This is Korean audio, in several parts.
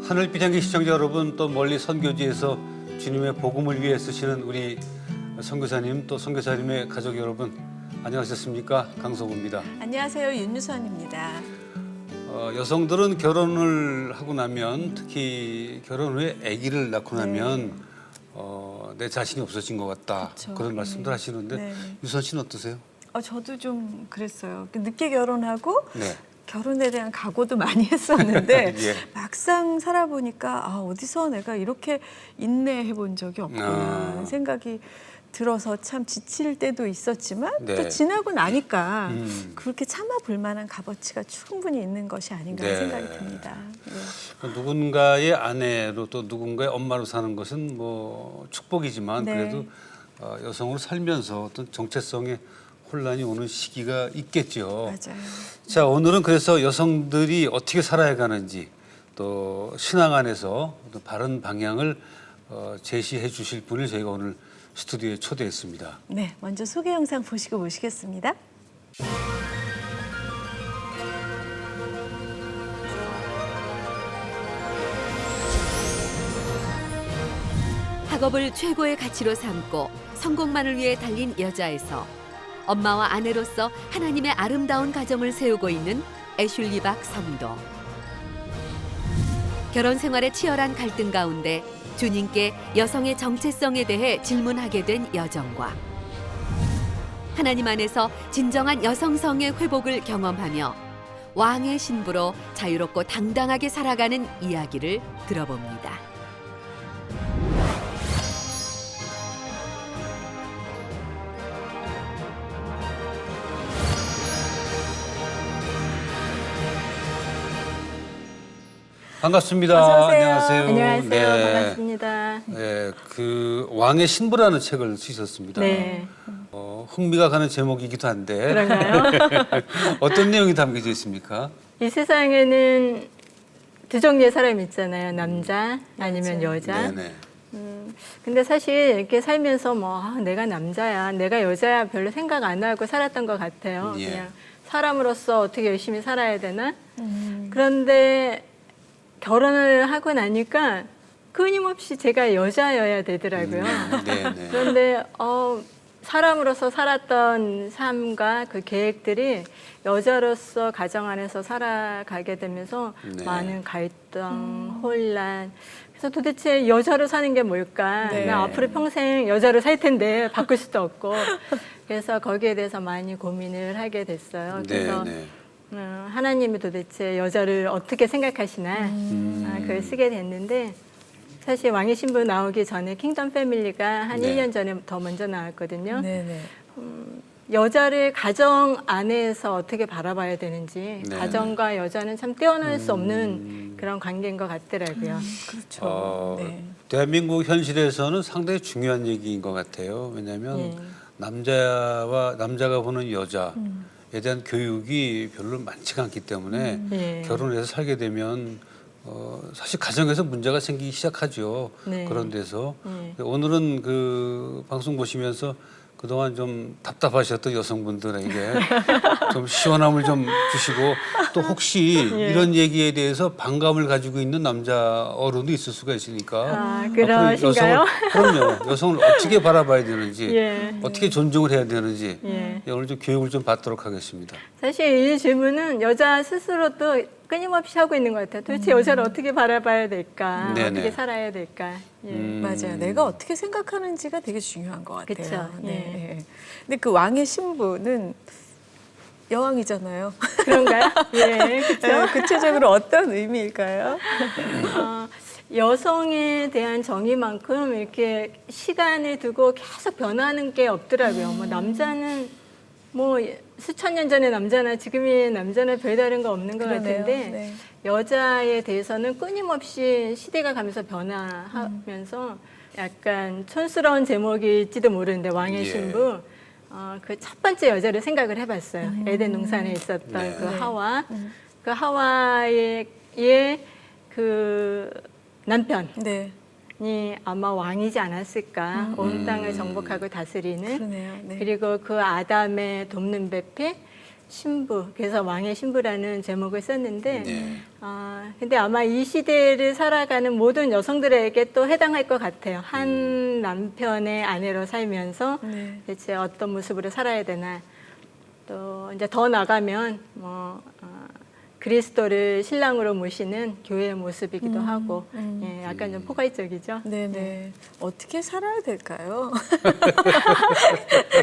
하늘비상기 시청자 여러분, 또 멀리 선교지에서 주님의 복음을 위해 쓰시는 우리 선교사님, 또 선교사님의 가족 여러분, 안녕하셨습니까? 강성우입니다. 안녕하세요. 윤유선입니다. 여성들은 결혼을 하고 나면, 특히 결혼 후에 아기를 낳고 나면 내 자신이 없어진 것 같다. 그렇죠. 그런 말씀들 하시는데 네. 유선 씨는 어떠세요? 저도 좀 그랬어요. 늦게 결혼하고 네. 결혼에 대한 각오도 많이 했었는데 예. 막상 살아보니까 어디서 내가 이렇게 인내해 본 적이 없구나 생각이 들어서 참 지칠 때도 있었지만 네. 또 지나고 나니까 그렇게 참아볼 만한 값어치가 충분히 있는 것이 아닌가 네. 생각이 듭니다. 네. 누군가의 아내로 또 누군가의 엄마로 사는 것은 뭐 축복이지만 네. 그래도 여성으로 살면서 어떤 정체성의 혼란이 오는 시기가 있겠죠. 맞아요. 자, 오늘은 그래서 여성들이 어떻게 살아야 가는지 또 신앙 안에서 어떤 바른 방향을 제시해 주실 분을 저희가 오늘 스튜디오에 초대했습니다. 네, 먼저 소개 영상 보시고 모시겠습니다. 학업을 최고의 가치로 삼고 성공만을 위해 달린 여자에서 엄마와 아내로서 하나님의 아름다운 가정을 세우고 있는 애슐리 박 성도. 결혼 생활의 치열한 갈등 가운데 주님께 여성의 정체성에 대해 질문하게 된 여정과 하나님 안에서 진정한 여성성의 회복을 경험하며 왕의 신부로 자유롭고 당당하게 살아가는 이야기를 들어봅니다. 반갑습니다. 어서 오세요. 안녕하세요. 안녕하세요. 네. 반갑습니다. 네, 그 왕의 신부라는 책을 쓰셨습니다. 네. 흥미가 가는 제목이기도 한데 그런가요? 어떤 내용이 담겨져 있습니까? 이 세상에는 두 종류의 사람이 있잖아요. 남자 아니면 여자. 네네. 근데 사실 이렇게 살면서 내가 남자야, 내가 여자야 별로 생각 안 하고 살았던 것 같아요. 예. 그냥 사람으로서 어떻게 열심히 살아야 되나? 그런데 결혼을 하고 나니까 끊임없이 제가 여자여야 되더라고요. 네네. 그런데 사람으로서 살았던 삶과 그 계획들이 여자로서 가정 안에서 살아가게 되면서 네. 많은 갈등, 혼란. 그래서 도대체 여자로 사는 게 뭘까? 네. 나 앞으로 평생 여자로 살 텐데 바꿀 수도 없고. 그래서 거기에 대해서 많이 고민을 하게 됐어요. 그래서 네네. 하나님이 도대체 여자를 어떻게 생각하시나 글을 쓰게 됐는데 사실 왕의 신부 나오기 전에 킹덤 패밀리가 한 네. 1년 전에 더 먼저 나왔거든요. 네네. 여자를 가정 안에서 어떻게 바라봐야 되는지 네. 가정과 여자는 참 떼어놓을 수 없는 그런 관계인 것 같더라고요. 그렇죠. 네. 대한민국 현실에서는 상당히 중요한 얘기인 것 같아요. 왜냐하면 예. 남자가 보는 여자에 대한 교육이 별로 많지가 않기 때문에 예. 결혼해서 살게 되면 사실 가정에서 문제가 생기기 시작하죠. 네. 그런 데서 네. 오늘은 그 방송 보시면서 그동안 좀 답답하셨던 여성분들에게 좀 시원함을 좀 주시고 또 혹시 예. 이런 얘기에 대해서 반감을 가지고 있는 남자 어른도 있을 수가 있으니까 앞으로 그러신가요? 그럼요. 여성을 어떻게 바라봐야 되는지 예. 어떻게 존중을 해야 되는지 예. 오늘 좀 교육을 좀 받도록 하겠습니다. 사실 이 질문은 여자 스스로도 끊임없이 하고 있는 것 같아요. 도대체 여자를 어떻게 바라봐야 될까? 네네. 어떻게 살아야 될까? 예. 맞아요. 내가 어떻게 생각하는지가 되게 중요한 것 같아요. 그쵸. 네. 근데 그 왕의 신부는 여왕이잖아요. 그런가요? 예, 그렇죠. 구체적으로 어떤 의미일까요? 여성에 대한 정의만큼 이렇게 시간을 두고 계속 변하는 게 없더라고요. 남자는 수천 년 전의 남자나 지금의 남자나 별다른 거 없는 것 그러네요. 같은데 네. 여자에 대해서는 끊임없이 시대가 가면서 변화하면서 약간 촌스러운 제목일지도 모르는데 왕의 예. 신부 그 첫 번째 여자를 생각을 해봤어요. 에덴 동산에 있었던 네. 그 하와. 그 하와의 그 남편이 네. 아마 왕이지 않았을까. 온 땅을 정복하고 다스리는. 그러네요. 네. 그리고 그 아담의 돕는 배필 신부, 그래서 왕의 신부라는 제목을 썼는데, 네. 근데 아마 이 시대를 살아가는 모든 여성들에게 또 해당할 것 같아요. 한 남편의 아내로 살면서 네. 대체 어떤 모습으로 살아야 되나. 또 이제 더 나가면 그리스도를 신랑으로 모시는 교회의 모습이기도 하고, 예, 약간 좀 포괄적이죠. 네네. 어떻게 살아야 될까요?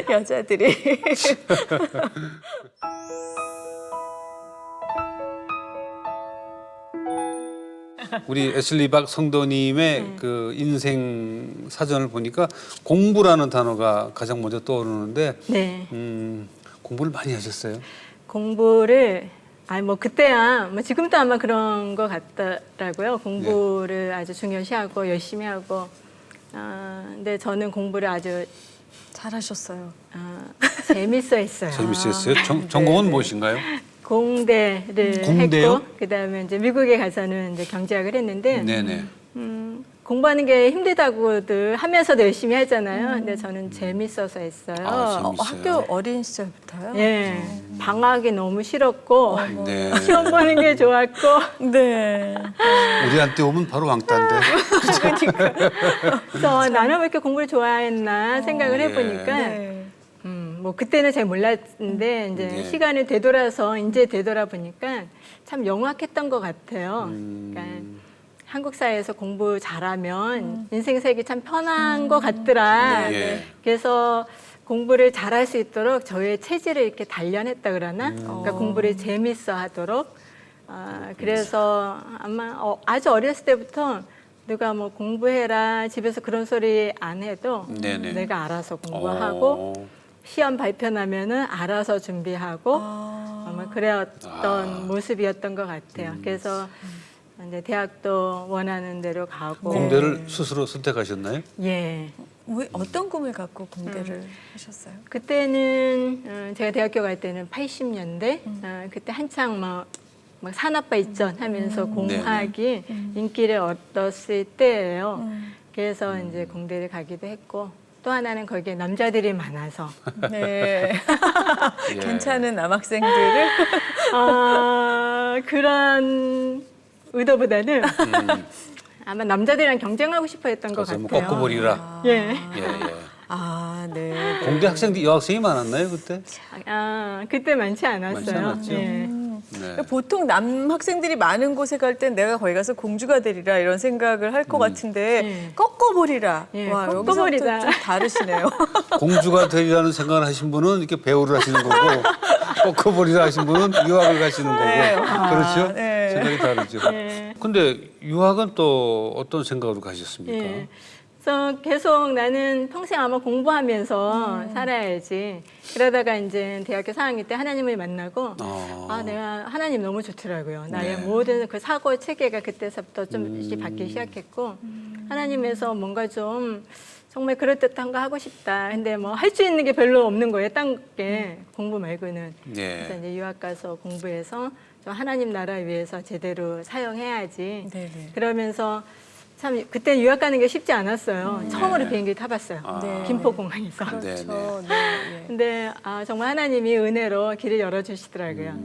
여자들이. 우리 애슐리 박 성도님의 그 인생 사전을 보니까 공부라는 단어가 가장 먼저 떠오르는데 네. 공부를 많이 하셨어요? 공부를 뭐 그때야 뭐 지금도 아마 그런 것 같더라고요. 공부를 아주 중요시하고 열심히 하고. 근데 저는 공부를 아주 잘하셨어요. 재밌어 했어요. 재밌었어요? 전공은 무엇인가요? 공대를 공대요? 했고 그다음에 이제 미국에 가서는 이제 경제학을 했는데 네네. 공부하는 게 힘들다고들 하면서도 열심히 하잖아요. 근데 저는 재밌어서 했어요. 아, 재밌어요. 학교 어린 시절부터요? 예, 방학이 너무 싫었고 네. 시험 보는 게 좋았고 네. 우리한테 오면 바로 왕따인데. 그래서 나는 왜 이렇게 공부를 좋아했나 생각을 해보니까 네. 뭐 그때는 잘 몰랐는데 이제 네. 시간을 되돌아서 이제 되돌아보니까 참 영악했던 것 같아요. 그러니까 한국 사회에서 공부 잘하면 인생 살기 참 편한 것 같더라. 네. 그래서 공부를 잘할 수 있도록 저의 체질을 이렇게 단련했다 그러나, 그러니까 공부를 재밌어 하도록. 그래서 아마 아주 어렸을 때부터 누가 뭐 공부해라 집에서 그런 소리 안 해도 네네. 내가 알아서 공부하고 시험 발표 나면은 알아서 준비하고 아마 그랬던 모습이었던 것 같아요. 그래서 이제 대학도 원하는 대로 가고. 공대를 스스로 선택하셨나요? 예. 왜 어떤 꿈을 갖고 공대를 하셨어요? 그때는 제가 대학교 갈 때는 80년대 그때 한창 막 산업화 입전하면서 공학이 인기를 얻었을 때예요. 그래서 이제 공대를 가기도 했고 또 하나는 거기에 남자들이 많아서 네. 예. 괜찮은 남학생들을. 그런 의도보다는 아마 남자들이랑 경쟁하고 싶어 했던 것 그래서 뭐 같아요. 꺾어버리라. 예. 예, 예. 네. 공대 학생들 여학생이 많았나요 그때? 그때 많지 않았어요. 많지 않았죠? 예. 네. 보통 남학생들이 많은 곳에 갈 땐 내가 거기 가서 공주가 되리라 이런 생각을 할 것 같은데 예. 꺾어버리라. 예, 와, 꺾어버리다. 여기서부터 좀 다르시네요. 공주가 되리라는 생각을 하신 분은 이렇게 배우를 하시는 거고 꺾어버리라 하신 분은 유학을 가시는 거고 네. 그렇죠? 네. 생각이 다르죠. 예. 근데 유학은 또 어떤 생각으로 가셨습니까? 예. 그래서 계속 나는 평생 아마 공부하면서 살아야지. 그러다가 이제 대학교 4학년 때 하나님을 만나고 내가 하나님 너무 좋더라고요. 나의 네. 모든 그 사고 체계가 그때서부터 좀씩 바뀌기 시작했고 하나님에서 뭔가 좀 정말 그럴듯한 거 하고 싶다. 근데 뭐 할 수 있는 게 별로 없는 거예요. 딴 게 공부 말고는. 네. 그래서 이제 유학 가서 공부해서 좀 하나님 나라 위해서 제대로 사용해야지. 네네. 그러면서 참 그때 유학 가는 게 쉽지 않았어요. 처음으로 비행기를 타봤어요. 네. 김포공항에서. 네, 그렇죠. 네. 근데 정말 하나님이 은혜로 길을 열어주시더라고요.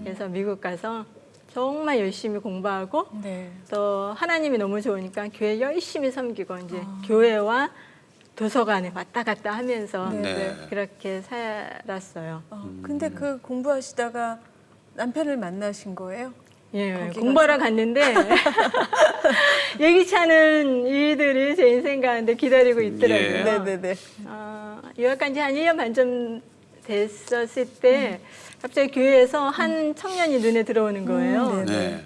그래서 미국 가서 정말 열심히 공부하고 네. 또 하나님이 너무 좋으니까 교회 열심히 섬기고 이제 교회와 도서관에 왔다 갔다 하면서 네. 그렇게 살았어요. 근데 그 공부하시다가 남편을 만나신 거예요? 예, 거기 공부하러 갔는데 예기치 않은 일들이 제 인생 가운데 기다리고 있더라고요. 예. 네네네. 유학 간 지 한 1년 반 좀 됐었을 때 갑자기 교회에서 한 청년이 눈에 들어오는 거예요. 네.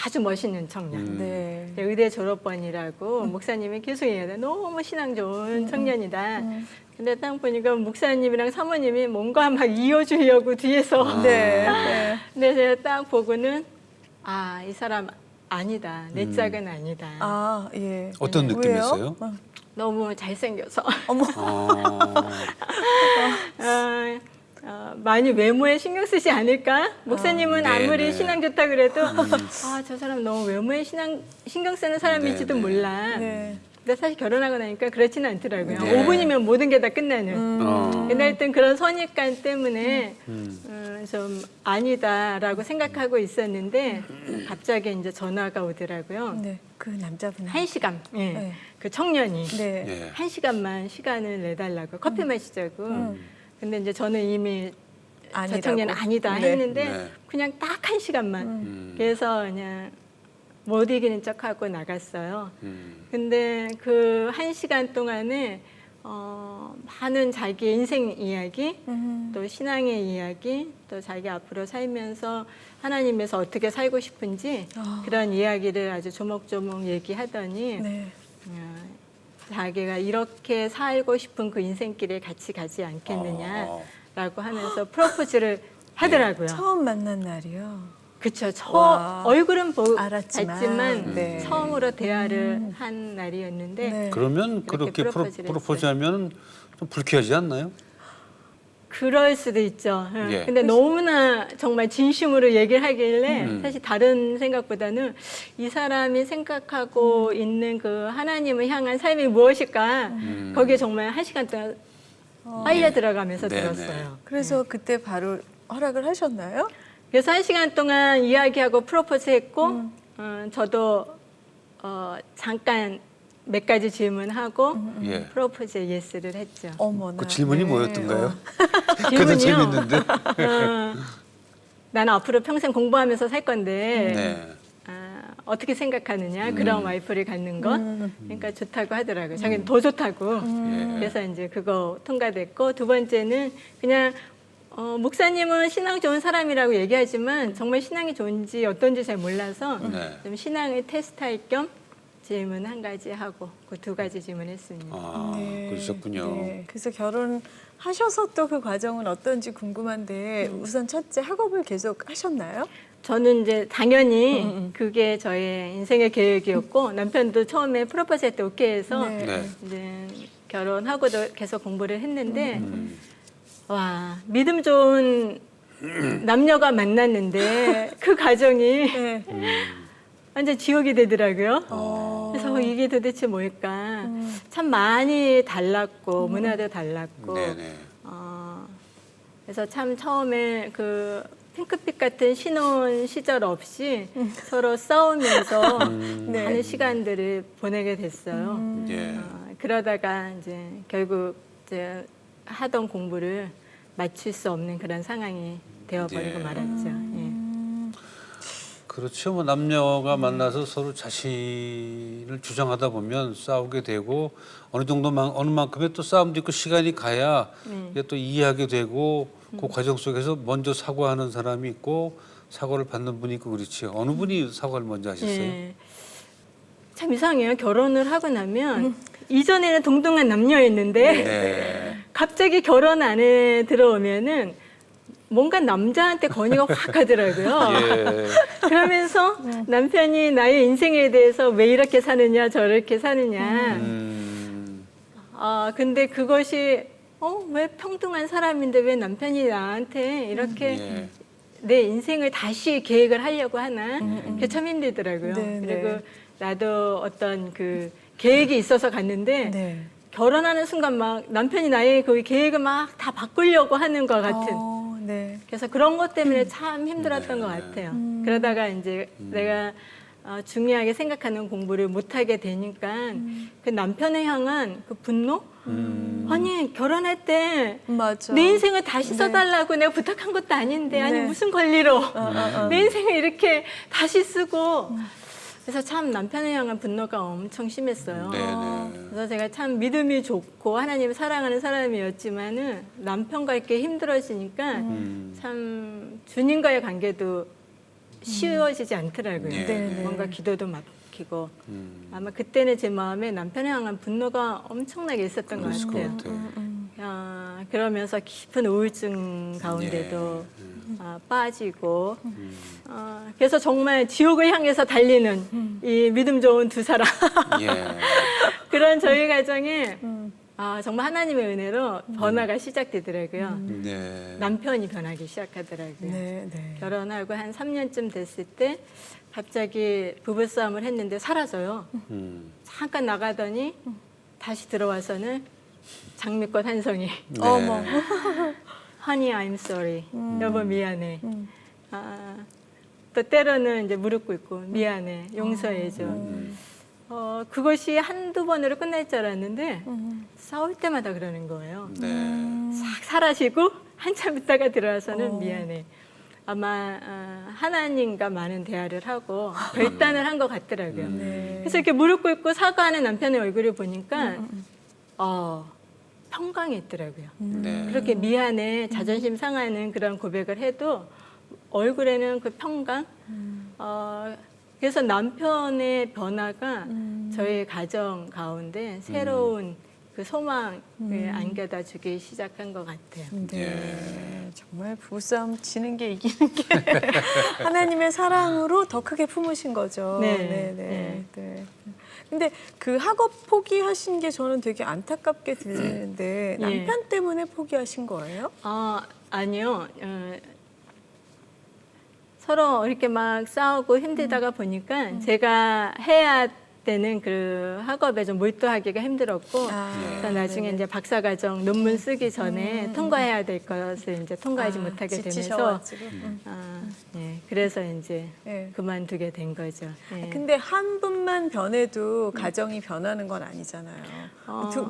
아주 멋있는 청년. 네. 의대 졸업반이라고 목사님이 계속 얘기해요. 너무 신앙 좋은 청년이다. 근데 딱 보니까 목사님이랑 사모님이 뭔가 막 이어주려고 뒤에서. 네. 네. 근데 제가 딱 보고는 이 사람 아니다. 내 짝은 아니다. 아, 예. 어떤 느낌이었어요? 왜요? 너무 잘생겨서. 아, 많이 외모에 신경 쓰지 않을까? 목사님은 네, 아무리 네. 신앙 좋다 그래도 저 사람 너무 외모에 신경 쓰는 사람일지도 네, 네. 몰라. 네. 근데 사실 결혼하고 나니까 그렇지는 않더라고요. 네. 5분이면 모든 게 다 끝나는. 근데 하여튼 그런 선입관 때문에 좀 아니다라고 생각하고 있었는데 갑자기 이제 전화가 오더라고요. 네, 그 남자분 1시간. 예. 네. 그 청년이 네. 예. 1시간만 시간을 내달라고 커피 마시자고. 근데 이제 저는 이미 저 아니라고. 청년 아니다 네. 했는데 네. 그냥 딱 1시간만. 그래서 그냥 못 이기는 척하고 나갔어요. 근데 그 1시간 동안에 많은 자기 인생 이야기, 또 신앙의 이야기, 또 자기 앞으로 살면서 하나님에서 어떻게 살고 싶은지 그런 이야기를 아주 조목조목 얘기하더니 네. 자기가 이렇게 살고 싶은 그 인생길에 같이 가지 않겠느냐라고 하면서 프로포즈를 하더라고요. 처음 만난 날이요. 그렇죠. 와. 얼굴은 알았지만, 알지만 네. 처음으로 대화를 한 날이었는데 네. 그러면 그렇게 그렇게 프로포즈를 프로포즈하면 좀 불쾌하지 않나요? 그럴 수도 있죠. 예. 근데 너무나 정말 진심으로 얘기를 하길래 사실 다른 생각보다는 이 사람이 생각하고 있는 그 하나님을 향한 삶이 무엇일까 거기에 정말 1시간 동안 빨려 들어가면서 네네. 들었어요. 그래서 그때 바로 허락을 하셨나요? 그래서 1시간 동안 이야기하고 프로포즈 했고 저도 잠깐 몇 가지 질문하고 예. 프로포즈에 예스를 했죠. 어머나. 그 질문이 네. 뭐였던가요? 그래도 질문이요? 재밌는데. 나는 앞으로 평생 공부하면서 살 건데 네. 어떻게 생각하느냐 그런 와이프를 갖는 것 그러니까 좋다고 하더라고요. 자기는 더 좋다고. 예. 그래서 이제 그거 통과됐고 두 번째는 그냥 목사님은 신앙 좋은 사람이라고 얘기하지만 정말 신앙이 좋은지 어떤지 잘 몰라서 네. 좀 신앙을 테스트할 겸 질문 한 가지 하고 그 두 가지 질문했습니다. 아, 네. 그러셨군요. 네. 그래서 결혼하셔서 또 그 과정은 어떤지 궁금한데 우선 첫째 학업을 계속 하셨나요? 저는 이제 당연히 그게 저의 인생의 계획이었고 남편도 처음에 프로포즈 할 때 오케이 해서 네. 네. 이제 결혼하고도 계속 공부를 했는데 와 믿음 좋은 남녀가 만났는데 그 과정이 네. 완전 지옥이 되더라고요. 그래서 이게 도대체 뭘까? 참 많이 달랐고 문화도 달랐고 네네. 그래서 참 처음에 그 핑크빛 같은 신혼 시절 없이 서로 싸우면서 많은 시간들을 보내게 됐어요. 예. 그러다가 이제 결국 이제 하던 공부를 마칠 수 없는 그런 상황이 되어버리고 네. 말았죠. 예. 그렇죠. 뭐 남녀가 만나서 서로 자신을 주장하다 보면 싸우게 되고 어느 정도만 어느 만큼의 또 싸움도 있고 시간이 가야 이게 또 이해하게 되고 그 과정 속에서 먼저 사과하는 사람이 있고 사과를 받는 분이 있고 그렇죠. 어느 분이 사과를 먼저 하셨어요? 예. 참 이상해요. 결혼을 하고 나면 이전에는 동등한 남녀였는데 네. 갑자기 결혼 안에 들어오면은 뭔가 남자한테 건의가 확 가더라고요. 예. 그러면서 남편이 나의 인생에 대해서 왜 이렇게 사느냐 저렇게 사느냐. 근데 그것이 왜 평등한 사람인데 왜 남편이 나한테 이렇게 예. 내 인생을 다시 계획을 하려고 하나. 그게 참 힘들더라고요. 네, 그리고 네. 나도 어떤 그 계획이 있어서 갔는데 네. 결혼하는 순간 막 남편이 나의 그 계획을 막 다 바꾸려고 하는 것 같은. 네. 그래서 그런 것 때문에 참 힘들었던 것 같아요. 그러다가 이제 내가 중요하게 생각하는 공부를 못하게 되니까 그 남편을 향한 그 분노? 아니 결혼할 때 내 맞아. 인생을 다시 써달라고 내가 부탁한 것도 아닌데 아니 네. 무슨 권리로 내 인생을 이렇게 다시 쓰고 그래서 참 남편을 향한 분노가 엄청 심했어요. 네네. 그래서 제가 참 믿음이 좋고 하나님을 사랑하는 사람이었지만은 남편과 이렇게 힘들어지니까 참 주님과의 관계도 쉬워지지 않더라고요. 네. 네네. 뭔가 기도도 막히고 아마 그때는 제 마음에 남편을 향한 분노가 엄청나게 있었던 것 그랬을 것 같아요. 같아요. 그러면서 깊은 우울증 가운데도 빠지고 그래서 정말 지옥을 향해서 달리는 이 믿음 좋은 두 사람 예. 그런 저희 가정에 정말 하나님의 은혜로 변화가 시작되더라고요. 네. 남편이 변하기 시작하더라고요. 네, 네. 결혼하고 한 3년쯤 됐을 때 갑자기 부부싸움을 했는데 사라져요. 잠깐 나가더니 다시 들어와서는 장미꽃 한 송이. 네. 어머. Honey, I'm sorry. 여보 미안해. 또 때로는 이제 무릎 꿇고 미안해. 용서해줘. 그것이 한두 번으로 끝날 줄 알았는데 싸울 때마다 그러는 거예요. 네. 싹 사라지고 한참 있다가 들어와서는 미안해. 아마 하나님과 많은 대화를 하고 결단을 한 것 같더라고요. 네. 그래서 이렇게 무릎 꿇고 사과하는 남편의 얼굴을 보니까 평강이 있더라고요. 네. 그렇게 미안해, 자존심 상하는 그런 고백을 해도 얼굴에는 그 평강. 그래서 남편의 변화가 저희 가정 가운데 새로운 그 소망을 안겨다 주기 시작한 것 같아요. 네. 정말 부부싸움 지는 게 이기는 게 하나님의 사랑으로 더 크게 품으신 거죠. 네. 네, 네, 네. 근데 그 학업 포기하신 게 저는 되게 안타깝게 들리는데 남편 때문에 포기하신 거예요? 아니요. 서로 이렇게 막 싸우고 힘들다가 보니까 제가 해야 되는 그 학업에 좀 몰두하기가 힘들었고 그래서 나중에 이제 박사과정 논문 쓰기 전에 통과해야 될 것을 이제 통과하지 못하게 되면서 지치셔가지고. 그래서 이제 네. 그만두게 된 거죠. 예. 근데 한 분만 변해도 가정이 변하는 건 아니잖아요.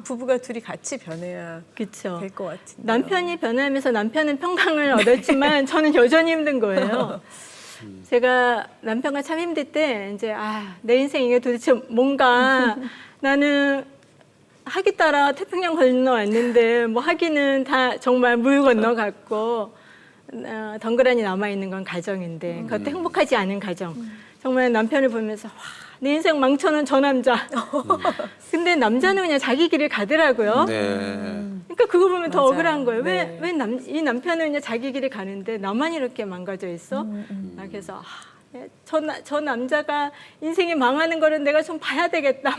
부부가 둘이 같이 변해야 그렇죠. 될 것 같은데. 남편이 변하면서 남편은 평강을 얻었지만 저는 여전히 힘든 거예요. 제가 남편과 참 힘들 때 이제 내 인생 이게 도대체 뭔가 나는 학위 따라 태평양 건너왔는데 뭐 학위는 다 정말 물 건너갔고 덩그러니 남아있는 건 가정인데 그것도 행복하지 않은 가정. 정말 남편을 보면서 내 인생 망쳐놓은 저 남자. 근데 남자는 그냥 자기 길을 가더라고요. 네. 그러니까 그거 보면 더 맞아요. 억울한 거예요. 네. 이 남편은 그냥 자기 길이 가는데 나만 이렇게 망가져 있어? 그래서 저 남자가 인생이 망하는 거를 내가 좀 봐야 되겠다.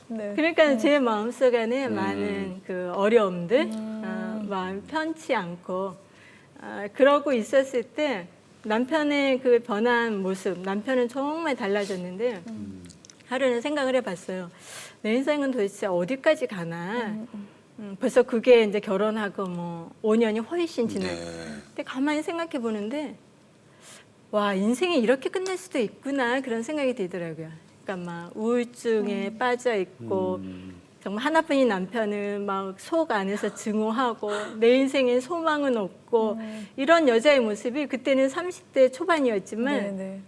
네. 그러니까 제 마음속에 많은 그 어려움들, 마음 편치 않고 그러고 있었을 때 남편의 그 변한 모습, 남편은 정말 달라졌는데 하루는 생각을 해봤어요. 내 인생은 도대체 어디까지 가나? 벌써 그게 이제 결혼하고 뭐 5년이 훨씬 지났. 근데 가만히 생각해 보는데 와 인생이 이렇게 끝날 수도 있구나 그런 생각이 들더라고요. 그러니까 막 우울증에 빠져 있고 정말 하나뿐인 남편은 막 속 안에서 증오하고 내 인생에 소망은 없고 이런 여자의 모습이 그때는 30대 초반이었지만 네.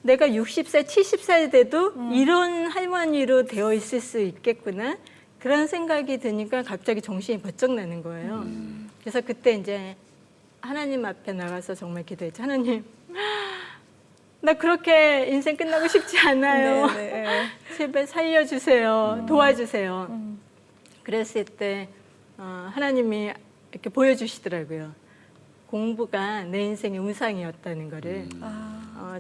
내가 60살, 70살 돼도 이런 할머니로 되어 있을 수 있겠구나 그런 생각이 드니까 갑자기 정신이 번쩍 나는 거예요. 그래서 그때 이제 하나님 앞에 나가서 정말 기도했죠. 하나님, 나 그렇게 인생 끝나고 싶지 않아요. 네. 제발 살려주세요. 도와주세요. 그랬을 때 하나님이 이렇게 보여주시더라고요. 공부가 내 인생의 우상이었다는 거를.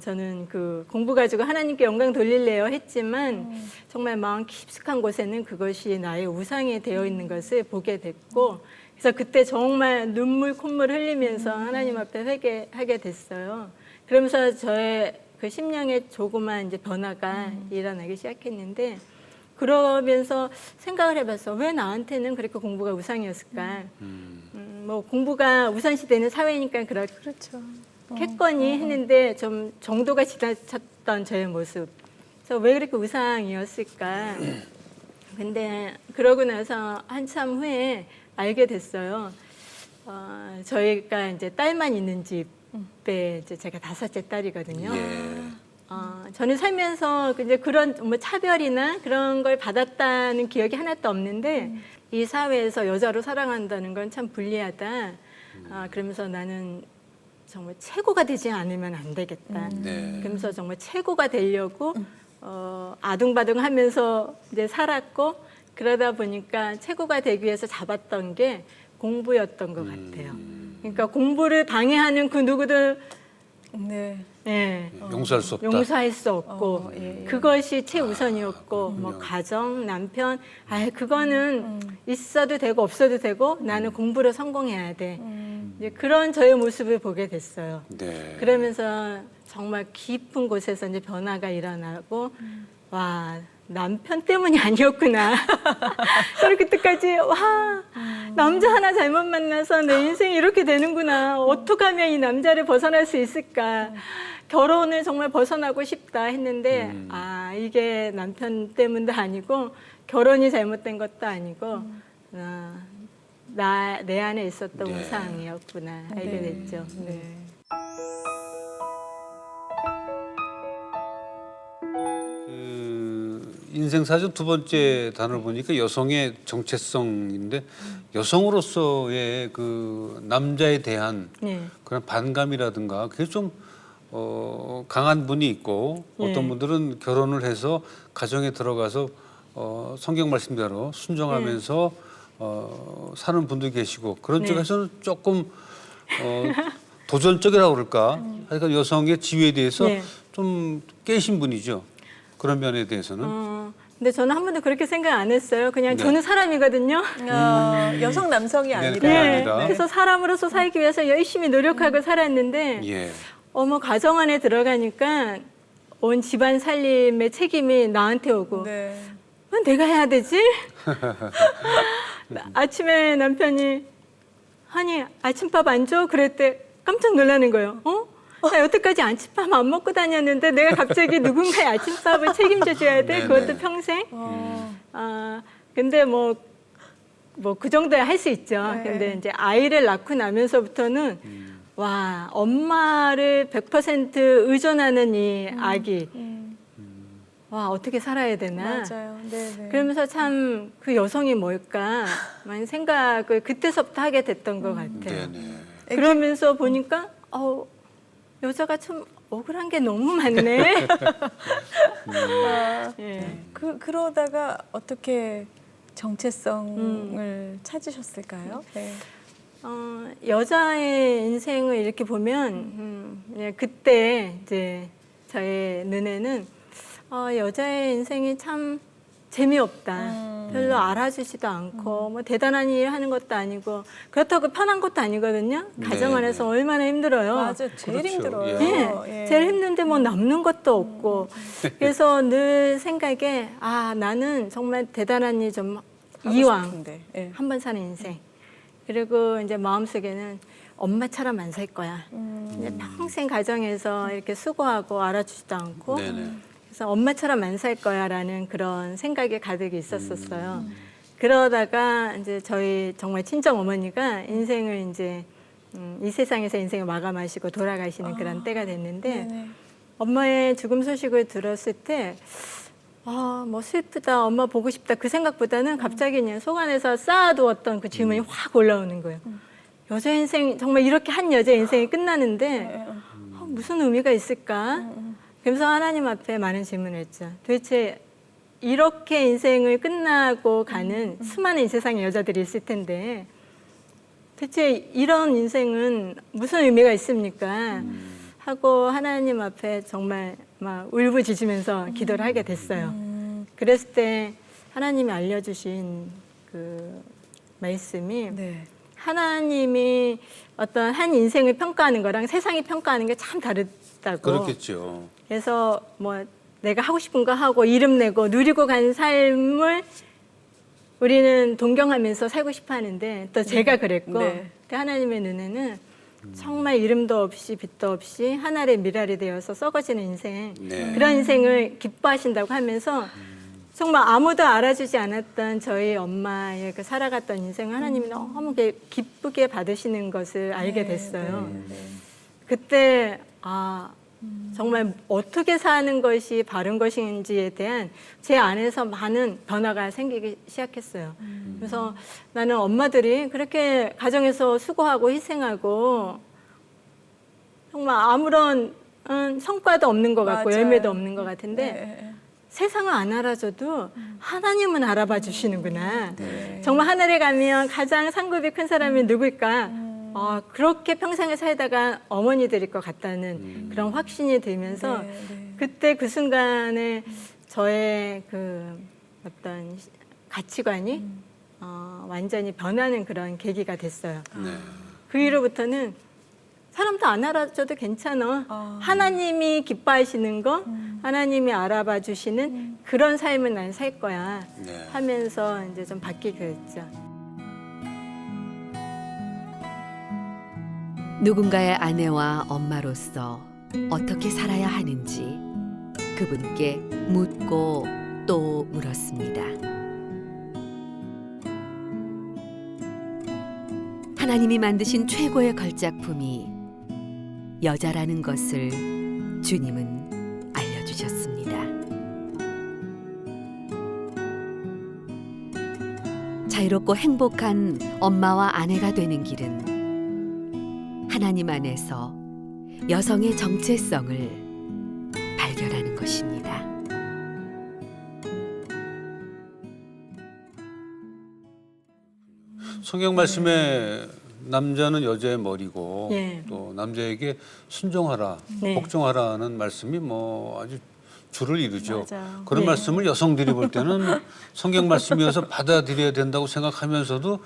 저는 그 공부 가지고 하나님께 영광 돌릴래요 했지만 정말 마음 깊숙한 곳에는 그것이 나의 우상이 되어 있는 것을 보게 됐고 그래서 그때 정말 눈물 콧물 흘리면서 하나님 앞에 회개하게 됐어요. 그러면서 저의 그 심령의 조그만 이제 변화가 일어나기 시작했는데 그러면서 생각을 해봤어. 왜 나한테는 그렇게 공부가 우상이었을까? 뭐 공부가 우선시되는 사회니까 그렇죠. 했거니 했는데 좀 정도가 지나쳤던 저의 모습. 그래서 왜 그렇게 우상이었을까? 근데 그러고 나서 한참 후에 알게 됐어요. 저희가 이제 딸만 있는 집에 이제 제가 5째 딸이거든요. 저는 살면서 이제 그런 뭐 차별이나 그런 걸 받았다는 기억이 하나도 없는데 이 사회에서 여자로 살아간다는 건 참 불리하다. 그러면서 나는 정말 최고가 되지 않으면 안 되겠다. 그러면서 정말 최고가 되려고 아둥바둥하면서 이제 살았고 그러다 보니까 최고가 되기 위해서 잡았던 게 공부였던 것 같아요. 그러니까 공부를 방해하는 그 누구도 네. 예. 용서할 수 없다. 용서할 수 없고 예, 예. 그것이 최우선이었고 뭐 가정, 남편, 그거는 있어도 되고 없어도 되고 나는 공부로 성공해야 돼. 이제 그런 저의 모습을 보게 됐어요. 네. 그러면서 정말 깊은 곳에서 이제 변화가 일어나고 와 남편 때문이 아니었구나. 저는 그때까지 와 남자 하나 잘못 만나서 내 인생이 이렇게 되는구나. 어떻게 하면 이 남자를 벗어날 수 있을까. 결혼을 정말 벗어나고 싶다 했는데 이게 남편 때문도 아니고 결혼이 잘못된 것도 아니고 내 안에 있었던 네. 우상이었구나 알게 됐죠. 네. 그 인생 사전 두 번째 단어를 보니까 여성의 정체성인데 여성으로서의 그 남자에 대한 네. 그런 반감이라든가 그게 좀 강한 분이 있고 어떤 네. 분들은 결혼을 해서 가정에 들어가서 성경 말씀대로 순종하면서 사는 분도 계시고 그런 네. 쪽에서는 조금 도전적이라고 그럴까? 하여간 여성의 지위에 대해서 네. 좀 깨신 분이죠. 그런 면에 대해서는. 근데 저는 한 번도 그렇게 생각 안 했어요. 그냥 네. 저는 사람이거든요. 여성 남성이 아니라. 그게 네. 아니라. 그래서 사람으로서 살기 위해서 열심히 노력하고 살았는데 예. 가정 안에 들어가니까 온 집안 살림의 책임이 나한테 오고 네. 왜 내가 해야 되지? 아침에 남편이 아니 아침밥 안 줘? 그랬대 깜짝 놀라는 거예요. 나 여태까지 아침밥 안 먹고 다녔는데 내가 갑자기 누군가의 아침밥을 책임져 줘야 돼? 네네. 그것도 평생? 근데 뭐 그 정도야 할 수 있죠. 네. 근데 이제 아이를 낳고 나면서부터는 와, 엄마를 100% 의존하는 이 아기. 와, 어떻게 살아야 되나? 맞아요. 네, 네. 그러면서 참 그 여성이 뭘까? 많은 생각을 그때서부터 하게 됐던 것 같아요. 네네. 그러면서 보니까 여자가 좀 억울한 게 너무 많네. 예. 그러다가 어떻게 정체성을 찾으셨을까요? 네. 여자의 인생을 이렇게 보면 그때 이제 저의 눈에는 여자의 인생이 참 재미없다. 별로 알아주지도 않고 뭐 대단한 일 하는 것도 아니고 그렇다고 편한 것도 아니거든요. 가정 네, 안에서 네. 얼마나 힘들어요. 맞아요. 제일 그렇죠. 힘들어요. 네, 예. 제일 힘든데 뭐 남는 것도 없고 그래서 늘 생각에 나는 정말 대단한 일 좀 하고 이왕 싶은데. 예. 한 번 사는 인생. 그리고 이제 마음속에는 엄마처럼 안 살 거야. 이제 평생 가정에서 이렇게 수고하고 알아주지도 않고 네네. 그래서 엄마처럼 안 살 거야라는 그런 생각이 가득 있었었어요. 그러다가 이제 저희 정말 친정 어머니가 인생을 이제 이 세상에서 인생을 마감하시고 돌아가시는 그런 때가 됐는데 네네. 엄마의 죽음 소식을 들었을 때 뭐 슬프다, 엄마 보고 싶다 그 생각보다는 갑자기 그냥 속 안에서 쌓아두었던 그 질문이 확 올라오는 거예요. 여자 인생 정말 이렇게 한 여자 인생이 끝나는데 무슨 의미가 있을까? 그러면서 하나님 앞에 많은 질문을 했죠. 도대체 이렇게 인생을 끝나고 가는 수많은 이 세상에 여자들이 있을 텐데 대체 이런 인생은 무슨 의미가 있습니까? 하고 하나님 앞에 정말 막 울부짖으면서 기도를 하게 됐어요. 그랬을 때 하나님이 알려주신 그 말씀이 네. 하나님이 어떤 한 인생을 평가하는 거랑 세상이 평가하는 게 참 다르다고. 그렇겠죠. 그래서 뭐 내가 하고 싶은 거 하고 이름 내고 누리고 간 삶을 우리는 동경하면서 살고 싶어 하는데 또 제가 그랬고 네. 근데 하나님의 눈에는 정말 이름도 없이 빛도 없이 하늘의 미랄이 되어서 썩어지는 인생 네. 그런 인생을 기뻐하신다고 하면서 정말 아무도 알아주지 않았던 저희 엄마의 그 살아갔던 인생을 하나님이 너무 기쁘게 받으시는 것을 알게 됐어요. 그때 정말 어떻게 사는 것이 바른 것인지에 대한 제 안에서 많은 변화가 생기기 시작했어요. 그래서 나는 엄마들이 그렇게 가정에서 수고하고 희생하고 정말 아무런 성과도 없는 것 같고 맞아요. 열매도 없는 것 같은데 네. 세상을 안 알아줘도 하나님은 알아봐 주시는구나. 네. 정말 하늘에 가면 가장 상급이 큰 사람이 누구일까? 그렇게 평생을 살다가 어머니들일 것 같다는 그런 확신이 들면서 네, 네. 그때 그 순간에 저의 그 어떤 가치관이 완전히 변하는 그런 계기가 됐어요. 네. 그 이후로부터는 사람도 안 알아줘도 괜찮아. 하나님이 기뻐하시는 거, 하나님이 알아봐 주시는 그런 삶을 난 살 거야. 네. 하면서 이제 좀 바뀌게 됐죠. 누군가의 아내와 엄마로서 어떻게 살아야 하는지 그분께 묻고 또 물었습니다. 하나님이 만드신 최고의 걸작품이 여자라는 것을 주님은 알려주셨습니다. 자유롭고 행복한 엄마와 아내가 되는 길은 하나님 안에서 여성의 정체성을 발견하는 것입니다. 성경 말씀에 남자는 여자의 머리고 예. 또 남자에게 순종하라, 네. 복종하라는 말씀이 뭐 아주 줄을 이루죠. 맞아요. 그런 네. 말씀을 여성들이 볼 때는 성경 말씀이어서 받아들여야 된다고 생각하면서도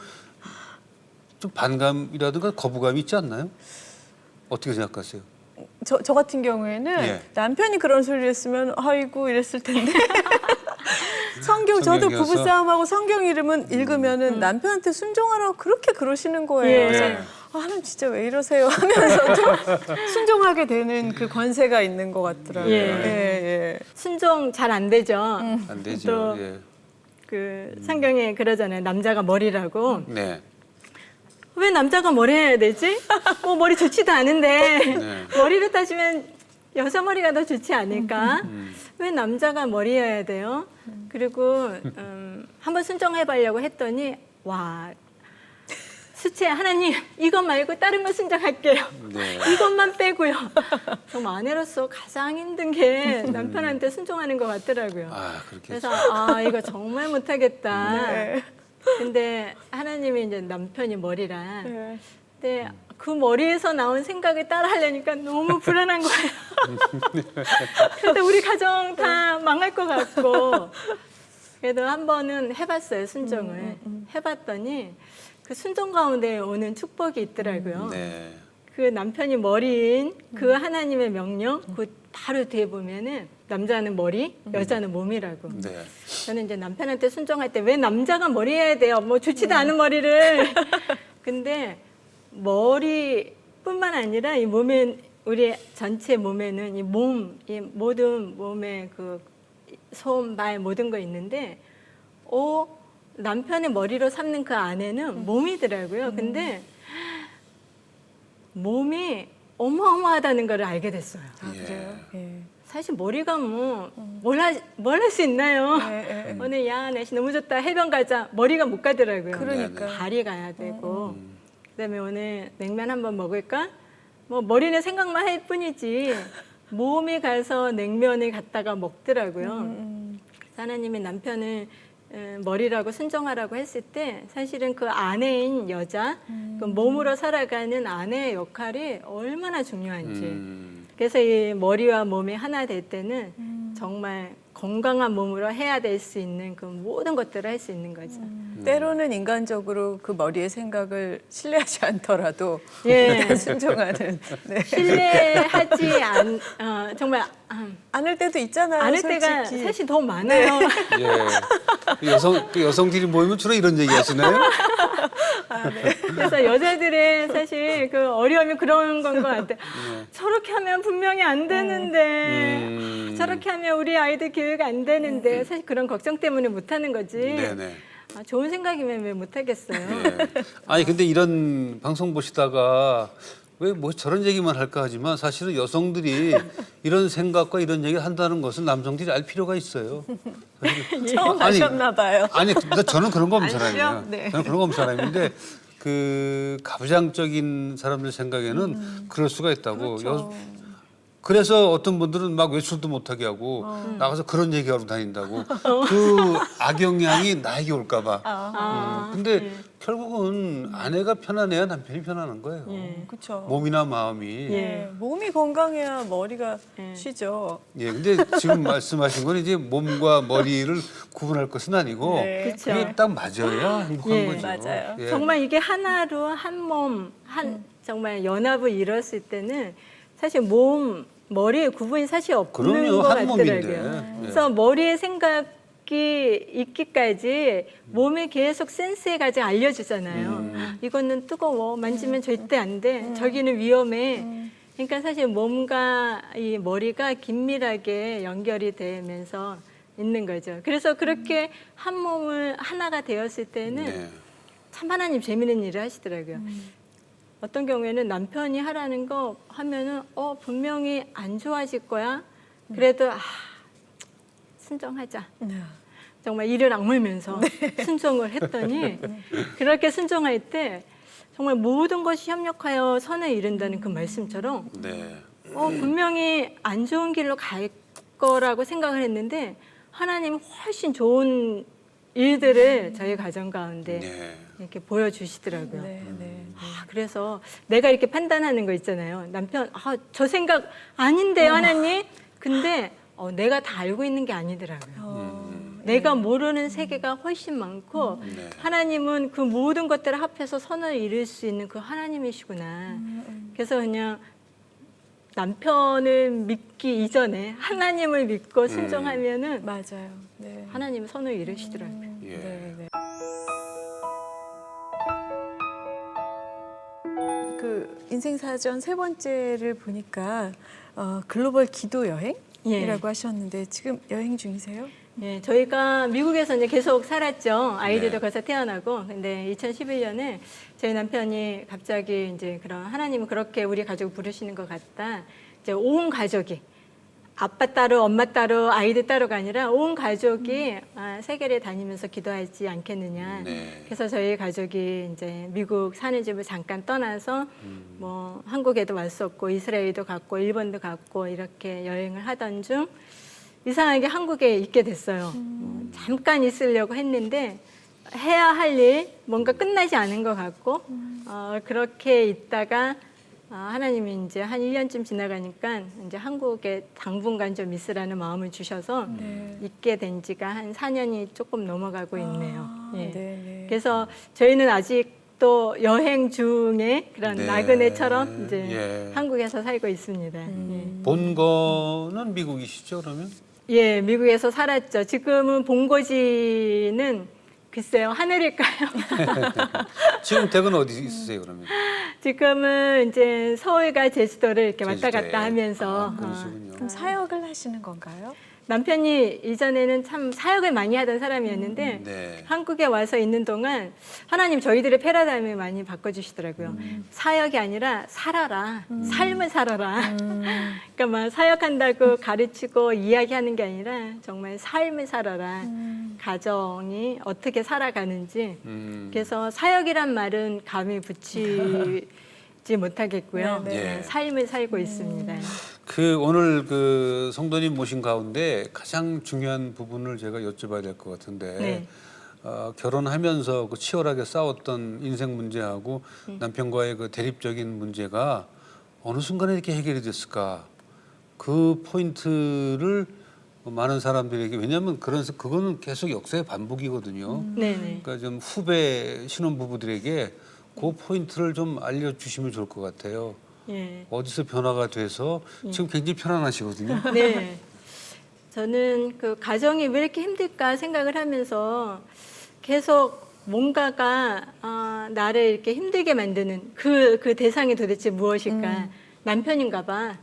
좀 반감이라든가 거부감이 있지 않나요? 어떻게 생각하세요? 저 같은 경우에는 예. 남편이 그런 소리를 했으면 아이고 이랬을 텐데 저도 성경이어서? 부부싸움하고 성경 이름은 읽으면은 남편한테 순종하라고 그렇게 그러시는 거예요. 예. 그래서 하나님 진짜 왜 이러세요 하면서도 순종하게 되는 그 권세가 있는 것 같더라고요. 예. 예. 순종 잘 안 되죠. 안 되죠. 또 예. 그 성경에 그러잖아요. 남자가 머리라고. 네. 왜 남자가 머리 해야 되지? 뭐 머리 좋지도 않은데 네. 머리로 따지면 여자 머리가 더 좋지 않을까? 왜 남자가 머리 해야 돼요? 그리고 한번 순종해보려고 했더니 와 수치에 하나님 이것 말고 다른 거 순종할게요. 네. 이것만 빼고요. 정말 아내로서 가장 힘든 게 남편한테 순종하는 것 같더라고요. 아, 그렇게. 그래서 이거 정말 못하겠다. 네. 근데 하나님이 이제 남편이 머리라. 네. 근데 그 머리에서 나온 생각을 따라 하려니까 너무 불안한 거예요. 그런데 우리 가정 다 망할 것 같고. 그래도 한 번은 해봤어요, 순종을. 해봤더니 그 순종 가운데 오는 축복이 있더라고요. 네. 그 남편이 머리인 그 하나님의 명령, 그 바로 뒤에 보면은 남자는 머리, 여자는 몸이라고. 네. 저는 이제 남편한테 순종할 때 왜 남자가 머리 해야 돼요? 뭐 좋지도 않은 머리를. 근데 머리뿐만 아니라 이 몸에 우리 전체 몸에는 이 모든 몸에 그 손, 발 모든 거 있는데 남편의 머리로 삼는 그 안에는 몸이더라고요. 근데 몸이 어마어마하다는 걸 알게 됐어요. 그래요? 예. 사실 머리가 뭘 할 수 있나요? 예. 오늘 야 날씨 너무 좋다 해변 가자 머리가 못 가더라고요. 그러니까. 발이 가야 되고 그다음에 오늘 냉면 한번 먹을까? 뭐 머리는 생각만 할 뿐이지 몸이 가서 냉면을 갖다가 먹더라고요. 하나님이 남편을 머리라고 순종하라고 했을 때 사실은 그 아내인 여자, 그 몸으로 살아가는 아내의 역할이 얼마나 중요한지. 그래서 이 머리와 몸이 하나 될 때는 정말 건강한 몸으로 해야 될 수 있는 그 모든 것들을 할 수 있는 거죠. 때로는 인간적으로 그 머리의 생각을 신뢰하지 않더라도 예. 순종하는 네. 신뢰하지 정말 않을 때도 있잖아요. 않을 때가 솔직히. 사실 더 많아요. 예. 그 여성들이 모이면 주로 이런 얘기 하시나요? 그래서 여자들의 사실 그 어려움이 그런 건 것 같아요. 저렇게 하면 분명히 안 되는데 저렇게 하면 우리 아이들 교육 안 되는데 사실 그런 걱정 때문에 못 하는 거지. 네네. 좋은 생각이면 왜 못 하겠어요. 예. 아니 근데 이런 방송 보시다가 왜 뭐 저런 얘기만 할까 하지만 사실은 여성들이 이런 생각과 이런 얘기를 한다는 것은 남성들이 알 필요가 있어요. 처음 하셨나 봐요. 아니 근데 저는 그런 거 없는 사람이에요. 아니죠? 네. 저는 그런 거 없는 사람인데 그 가부장적인 사람들 생각에는 그럴 수가 있다고. 그렇죠. 그래서 어떤 분들은 막 외출도 못하게 하고 나가서 그런 얘기하러 다닌다고 그 악영향이 나에게 올까봐. 근데 네. 결국은 아내가 편안해야 남편이 편안한 거예요. 그렇죠. 몸이나 마음이. 예, 몸이 건강해야 머리가 예. 쉬죠. 예, 근데 지금 말씀하신 건 이제 몸과 머리를 구분할 것은 아니고 네. 그쵸. 그게 딱 맞아야 행복한 예. 거죠. 맞아요. 예. 정말 이게 하나로 한 몸, 정말 연합을 이뤘을 때는 사실 몸, 머리의 구분이 사실 없는 그럼요, 것 한 몸인데. 같더라고요. 예. 그래서 머리의 생각이 있기까지 몸에 계속 센스에 가지 알려주잖아요. 이거는 뜨거워, 만지면 절대 안 돼, 저기는 위험해. 그러니까 사실 몸과 이 머리가 긴밀하게 연결이 되면서 있는 거죠. 그래서 그렇게 한 몸을 하나가 되었을 때는 네. 참 하나님 재미있는 일을 하시더라고요. 어떤 경우에는 남편이 하라는 거 하면은 분명히 안 좋아질 거야. 그래도 순종하자. 네. 정말 이를 악물면서 순종을 했더니 그렇게 순종할 때 정말 모든 것이 협력하여 선에 이른다는 그 말씀처럼 네. 분명히 안 좋은 길로 갈 거라고 생각을 했는데 하나님은 훨씬 좋은 일들을 저희 가정 가운데 네. 이렇게 보여주시더라고요. 네, 네. 그래서 내가 이렇게 판단하는 거 있잖아요. 남편, 저 생각 아닌데요, 하나님. 근데 내가 다 알고 있는 게 아니더라고요. 내가 모르는 세계가 훨씬 많고 네. 하나님은 그 모든 것들을 합해서 선을 이룰 수 있는 그 하나님이시구나. 그래서 그냥 남편을 믿기 이전에 하나님을 믿고 순종하면은 맞아요. 네. 하나님 선을 이루시더라고요. 예. 네, 네. 그 인생사전 세 번째를 보니까 글로벌 기도 여행이라고 하셨는데 지금 여행 중이세요? 예, 저희가 미국에서 이제 계속 살았죠. 아이들도 네. 거기서 태어나고. 근데 2011년에 저희 남편이 갑자기 이제 그런 하나님은 그렇게 우리 가족을 부르시는 것 같다. 이제 온 가족이 아빠 따로 엄마 따로 아이들 따로가 아니라 온 가족이 세계를 다니면서 기도하지 않겠느냐. 네. 그래서 저희 가족이 이제 미국 사는 집을 잠깐 떠나서 뭐 한국에도 왔었고 이스라엘도 갔고 일본도 갔고 이렇게 여행을 하던 중 이상하게 한국에 있게 됐어요. 잠깐 있으려고 했는데 해야 할 일 뭔가 끝나지 않은 것 같고 그렇게 있다가 하나님이 이제 한 1년쯤 지나가니까 이제 한국에 당분간 좀 있으라는 마음을 주셔서 있게 된 지가 한 4년이 조금 넘어가고 있네요. 예. 네, 네. 그래서 저희는 아직도 여행 중에 그런 네. 나그네처럼 이제 예. 한국에서 살고 있습니다. 본거는 미국이시죠, 그러면? 예, 미국에서 살았죠. 지금은 본거지는 글쎄요, 하늘일까요? 지금 댁은 어디 있으세요, 그러면? 지금은 이제 서울과 제주도를 이렇게 왔다 제주도에. 갔다 하면서 그러시군요. 그럼 사역을 하시는 건가요? 남편이 이전에는 참 사역을 많이 하던 사람이었는데 네. 한국에 와서 있는 동안 하나님 저희들의 패러다임을 많이 바꿔주시더라고요. 사역이 아니라 살아라, 삶을 살아라. 그러니까 막 사역한다고 가르치고 이야기하는 게 아니라 정말 삶을 살아라. 가정이 어떻게 살아가는지. 그래서 사역이란 말은 감히 붙이지 못하겠고요. 네, 네. 삶을 살고 있습니다. 그 오늘 그 성도님 모신 가운데 가장 중요한 부분을 제가 여쭤봐야 될 것 같은데 네. 결혼하면서 그 치열하게 싸웠던 인생 문제하고 남편과의 그 대립적인 문제가 어느 순간에 이렇게 해결이 됐을까? 그 포인트를 많은 사람들에게 왜냐하면 그거는 계속 역사의 반복이거든요. 네네. 그러니까 좀 후배 신혼 부부들에게 그 포인트를 좀 알려주시면 좋을 것 같아요. 예. 어디서 변화가 돼서 지금 굉장히 편안하시거든요. 네. 저는 그 가정이 왜 이렇게 힘들까 생각을 하면서 계속 뭔가가 나를 이렇게 힘들게 만드는 그 대상이 도대체 무엇일까? 남편인가 봐.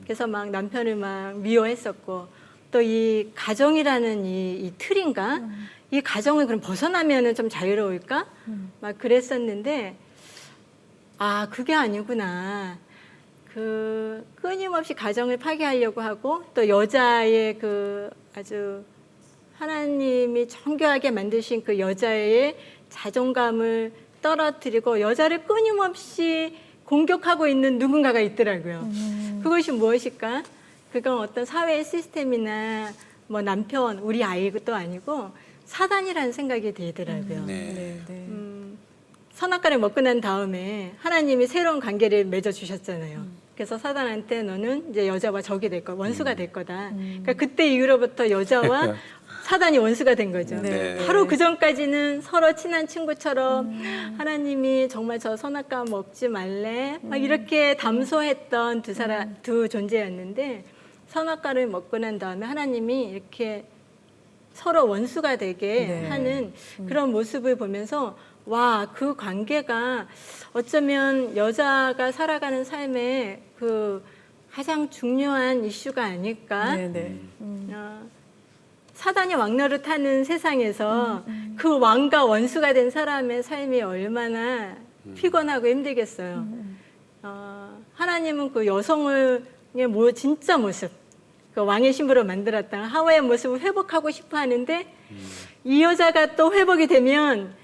그래서 막 남편을 막 미워했었고 또 이 가정이라는 이 틀인가? 이 가정을 그럼 벗어나면은 좀 자유로울까? 막 그랬었는데 그게 아니구나. 그 끊임없이 가정을 파괴하려고 하고 또 여자의 그 아주 하나님이 정교하게 만드신 그 여자의 자존감을 떨어뜨리고 여자를 끊임없이 공격하고 있는 누군가가 있더라고요. 그것이 무엇일까? 그건 어떤 사회의 시스템이나 뭐 남편, 우리 아이도 아니고 사단이라는 생각이 들더라고요. 네. 네. 선악과를 먹고 난 다음에 하나님이 새로운 관계를 맺어주셨잖아요. 그래서 사단한테 너는 이제 여자와 적이 될 거야. 원수가 될 거다. 그러니까 그때 이후로부터 여자와 사단이 원수가 된 거죠. 네. 바로 그 전까지는 서로 친한 친구처럼 하나님이 정말 저 선악과 먹지 말래 막 이렇게 담소했던 두 존재였는데 선악과를 먹고 난 다음에 하나님이 이렇게 서로 원수가 되게 네. 하는 그런 모습을 보면서 와, 그 관계가 어쩌면 여자가 살아가는 삶의 그 가장 중요한 이슈가 아닐까. 네. 사단이 왕노릇 하는 세상에서 그 왕과 원수가 된 사람의 삶이 얼마나 피곤하고 힘들겠어요. 하나님은 그 여성의 진짜 모습, 그 왕의 신부로 만들었던 하와의 모습을 회복하고 싶어 하는데 이 여자가 또 회복이 되면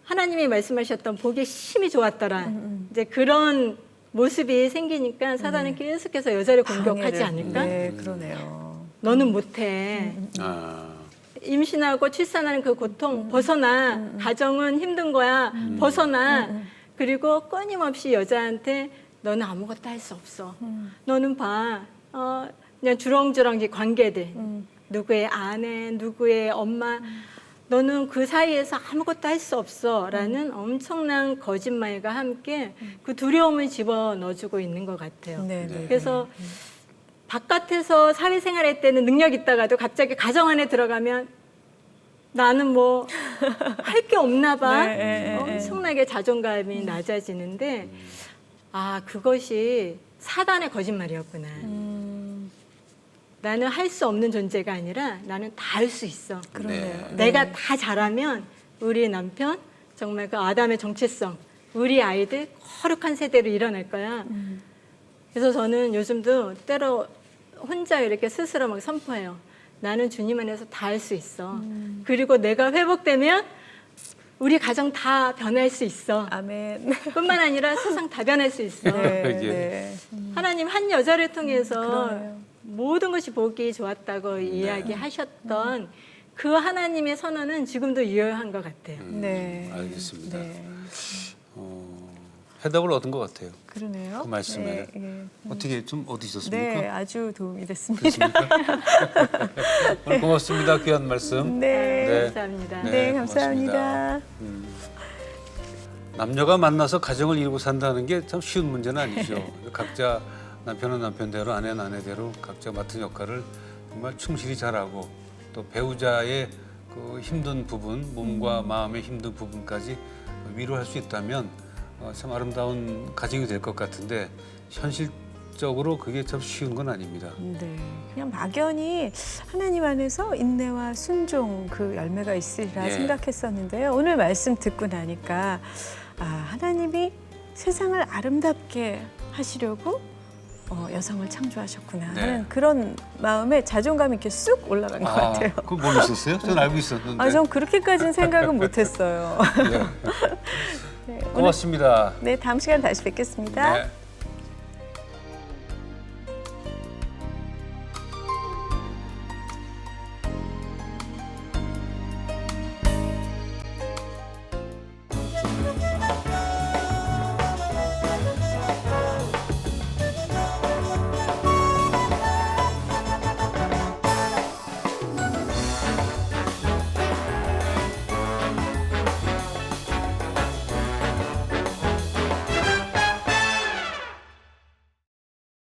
하나님이 말씀하셨던 보기 심히 좋았더라. 이제 그런 모습이 생기니까 사단은 계속해서 여자를 공격하지 않을까? 네, 그러네요. 너는 못해. 임신하고 출산하는 그 고통 벗어나. 가정은 힘든 거야. 벗어나. 그리고 끊임없이 여자한테 너는 아무것도 할 수 없어. 너는 봐. 그냥 주렁주렁 이 관계들. 누구의 아내, 누구의 엄마. 너는 그 사이에서 아무것도 할 수 없어. 라는 엄청난 거짓말과 함께 그 두려움을 집어넣어주고 있는 것 같아요. 네. 그래서 바깥에서 사회생활 할 때는 능력 있다가도 갑자기 가정 안에 들어가면 나는 뭐 할 게 없나 봐. 엄청나게 자존감이 낮아지는데 그것이 사단의 거짓말이었구나. 나는 할 수 없는 존재가 아니라 나는 다 할 수 있어. 그러네요. 내가 다 잘하면 우리 남편 정말 그 아담의 정체성, 우리 아이들 거룩한 세대로 일어날 거야. 그래서 저는 요즘도 때로 혼자 이렇게 스스로 막 선포해요. 나는 주님 안에서 다 할 수 있어. 그리고 내가 회복되면 우리 가정 다 변할 수 있어. 아멘. 뿐만 아니라 세상 다 변할 수 있어. 네. 하나님 한 여자를 통해서 그러네요. 모든 것이 보기 좋았다고 이야기하셨던 그 하나님의 선언은 지금도 유효한 것 같아요. 네. 알겠습니다. 네. 해답을 얻은 것 같아요. 그러네요. 그 말씀에. 네. 어떻게 좀 어디셨습니까? 네, 아주 도움이 됐습니다. 됐습니까? 오늘 고맙습니다. 귀한 말씀. 네. 네. 감사합니다. 네, 고맙습니다. 감사합니다. 남녀가 만나서 가정을 이루고 산다는 게 참 쉬운 문제는 아니죠. 각자 남편은 남편대로, 아내는 아내대로 각자 맡은 역할을 정말 충실히 잘하고 또 배우자의 그 힘든 부분, 몸과 마음의 힘든 부분까지 위로할 수 있다면 참 아름다운 가정이 될 것 같은데 현실적으로 그게 참 쉬운 건 아닙니다. 네, 그냥 막연히 하나님 안에서 인내와 순종 그 열매가 있으리라 예. 생각했었는데요. 오늘 말씀 듣고 나니까 하나님이 세상을 아름답게 하시려고 여성을 창조하셨구나 하는 그런 마음에 자존감이 이렇게 쑥 올라간 것 같아요. 그거 모르셨어요? 전 알고 있었는데. 전 그렇게까지는 생각은 못했어요. 네. 고맙습니다. 네, 다음 시간 다시 뵙겠습니다. 네.